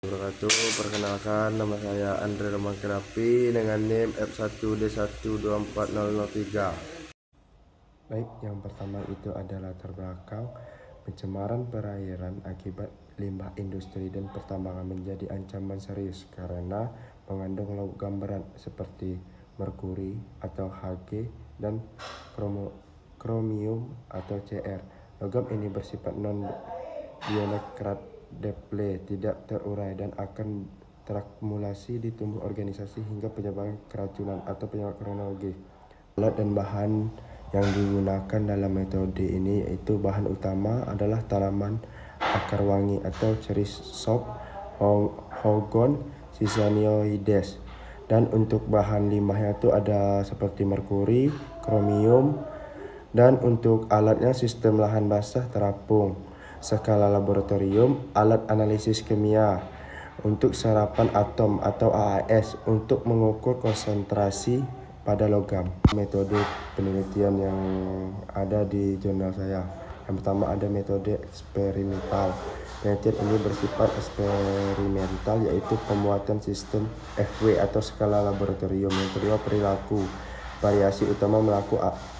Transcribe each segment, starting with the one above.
Wabarakatuh. Perkenalkan, nama saya Andre Romagrafi dengan NIM F1D1240003. Baik, yang pertama itu adalah latar belakang pencemaran perairan akibat limbah industri dan pertambangan menjadi ancaman serius karena mengandung logam berat seperti merkuri atau Hg dan kromium atau Cr. Logam ini bersifat non-biodegradable, tidak terurai dan akan terakumulasi di tubuh organisasi hingga penyebabkan keracunan atau penyebab kronologi. Alat dan bahan yang digunakan dalam metode ini yaitu bahan utama adalah tanaman akar wangi atau Cherisop Hogon Sisonioides, dan untuk bahan limbahnya itu ada seperti merkuri, kromium, dan untuk alatnya sistem lahan basah terapung, skala laboratorium, alat analisis kimia untuk serapan atom atau AAS untuk mengukur konsentrasi pada logam. Metode penelitian yang ada di jurnal saya. Yang pertama ada metode eksperimental. Penelitian ini bersifat eksperimental yaitu pembuatan sistem FW atau skala laboratorium. Yang kedua perilaku. Variasi utama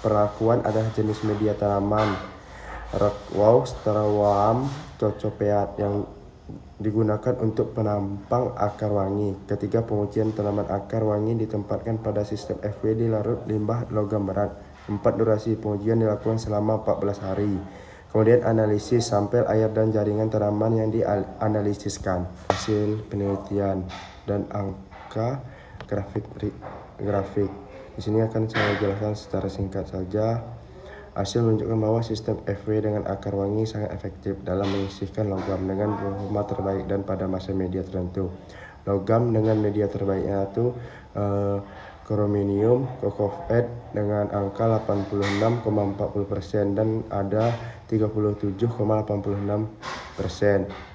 perlakuan adalah jenis media tanaman, Rockwool, Strawam, Cocopeat yang digunakan untuk penampang akar wangi. Ketiga, pengujian tanaman akar wangi ditempatkan pada sistem FW di larut limbah logam berat. 4. Durasi pengujian dilakukan selama 14 hari. Kemudian analisis sampel air dan jaringan tanaman yang dianalisiskan. Hasil penelitian dan angka grafik. Di sini akan saya jelaskan secara singkat saja. Hasil menunjukkan bahwa sistem FW dengan akar wangi sangat efektif dalam menyisihkan logam dengan performa terbaik dan pada masa media tertentu. Logam dengan media terbaiknya itu kromium Cocopeat dengan angka 86,40% dan ada 37,86%.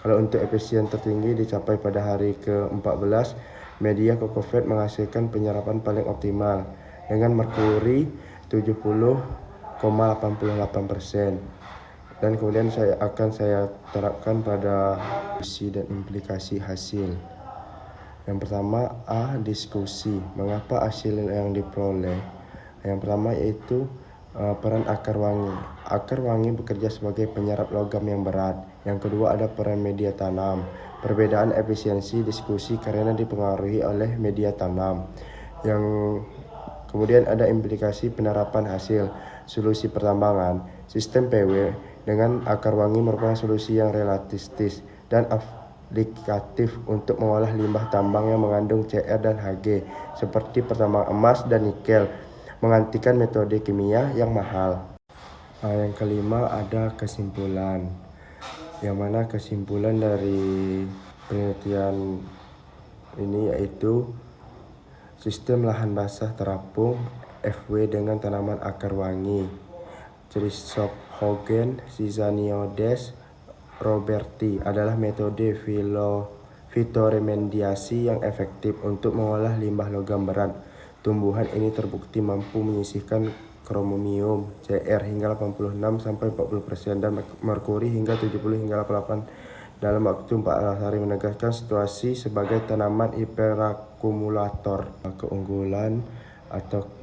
Kalau untuk efisien tertinggi dicapai pada hari ke-14, media Cocopeat menghasilkan penyerapan paling optimal dengan merkuri 70,88%. Dan kemudian saya terapkan pada diskusi dan implikasi hasil. Yang pertama, diskusi. Mengapa hasil yang diperoleh? Yang pertama yaitu peran akar wangi. Akar wangi bekerja sebagai penyerap logam yang berat. Yang kedua ada peran media tanam. Perbedaan efisiensi diskusi karena dipengaruhi oleh media tanam. Yang kemudian ada implikasi penerapan hasil. Solusi pertambangan. Sistem PW dengan akar wangi merupakan solusi yang realistis dan aplikatif untuk mengolah limbah tambang yang mengandung Cr dan Hg seperti pertambangan emas dan nikel, menggantikan metode kimia yang mahal. Yang kelima ada kesimpulan, yang mana kesimpulan dari penelitian ini yaitu sistem lahan basah terapung FW dengan tanaman akar wangi Cherisop Hogen Sisonioides roberti adalah metode fitoremediasi yang efektif untuk mengolah limbah logam berat. Tumbuhan ini terbukti mampu menyisihkan kromium Cr hingga 86-40% dan merkuri hingga 70-88 dalam waktu 14 hari, menegaskan situasi sebagai tanaman hiperakumulator. Keunggulan atau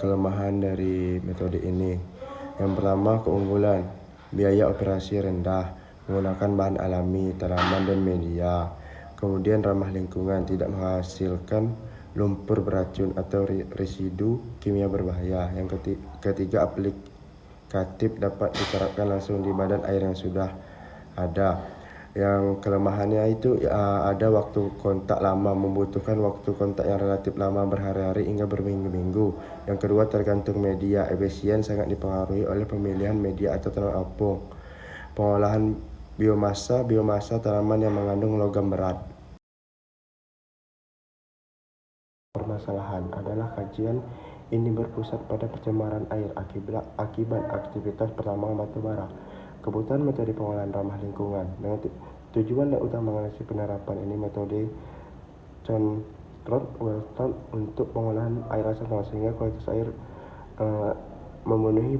kelemahan dari metode ini. Yang pertama, keunggulan. Biaya operasi rendah, menggunakan bahan alami, tanaman dan media. Kemudian ramah lingkungan, tidak menghasilkan lumpur beracun atau residu kimia berbahaya. Yang ketiga, aplikatif, dapat diterapkan langsung di badan air yang sudah ada. Yang kelemahannya itu ada waktu kontak lama, membutuhkan waktu kontak yang relatif lama, berhari-hari hingga berminggu-minggu. Yang kedua, tergantung media. Efisien sangat dipengaruhi oleh pemilihan media atau tanaman apung. Pengolahan biomasa tanaman yang mengandung logam berat. Permasalahan adalah kajian ini berpusat pada pencemaran air akibat aktivitas pertambangan batu bara. Kebutuhan metode pengolahan ramah lingkungan. Dengan tujuan dan utama menganalisis penerapan ini metode Chon-Trott-Welton untuk pengolahan air asam sehingga kualitas air memenuhi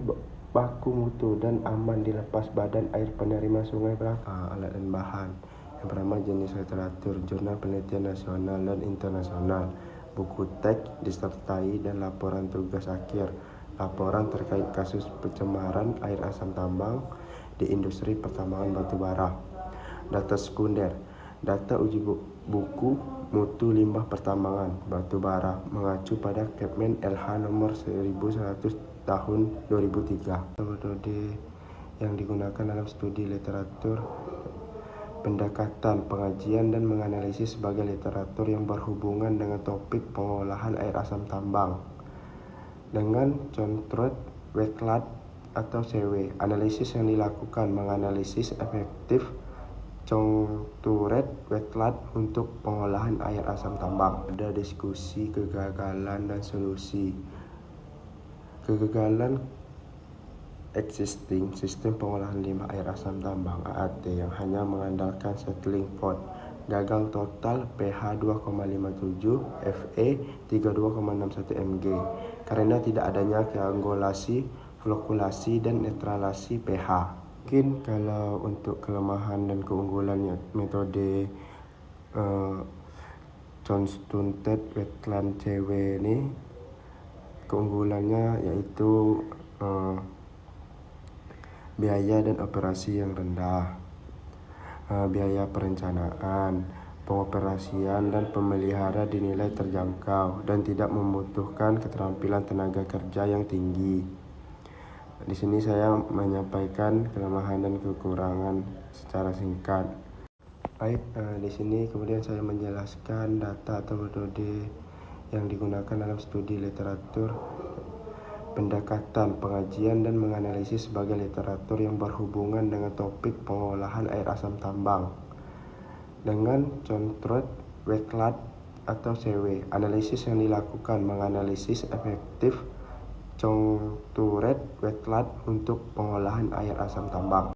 baku mutu dan aman dilepas badan air penerima sungai belakang. Alat dan bahan. Beberapa jenis literatur, jurnal penelitian nasional dan internasional, buku teks disertai dan laporan tugas akhir, laporan terkait kasus pencemaran air asam tambang di industri pertambangan batubara. Data sekunder, data uji buku mutu limbah pertambangan batubara mengacu pada Kepmen LH nomor 1100 tahun 2003. Metode yang digunakan dalam studi literatur, pendekatan, pengajian, dan menganalisis sebagai literatur yang berhubungan dengan topik pengolahan air asam tambang. Dengan contoh wetland atau CW, analisis yang dilakukan menganalisis efektif contoh wetland untuk pengolahan air asam tambang. Ada diskusi kegagalan dan solusi. Kegagalan existing sistem pengolahan limbah air asam tambang AAT yang hanya mengandalkan settling pot, gagal total pH 2,57, Fe 32,61 mg karena tidak adanya keanggulasi, flokulasi, dan netralisasi pH. Mungkin kalau untuk kelemahan dan keunggulannya metode Johnston-Tate wetland CW ini, keunggulannya yaitu biaya dan operasi yang rendah, biaya perencanaan, pengoperasian, dan pemelihara dinilai terjangkau dan tidak membutuhkan keterampilan tenaga kerja yang tinggi. Di sini saya menyampaikan kelemahan dan kekurangan secara singkat. Baik, di sini kemudian saya menjelaskan data atau metode yang digunakan dalam studi literatur, pendekatan, pengajian, dan menganalisis sebagai literatur yang berhubungan dengan topik pengolahan air asam tambang. Dengan contoh wetland atau CW, analisis yang dilakukan menganalisis efektif contoh wetland untuk pengolahan air asam tambang.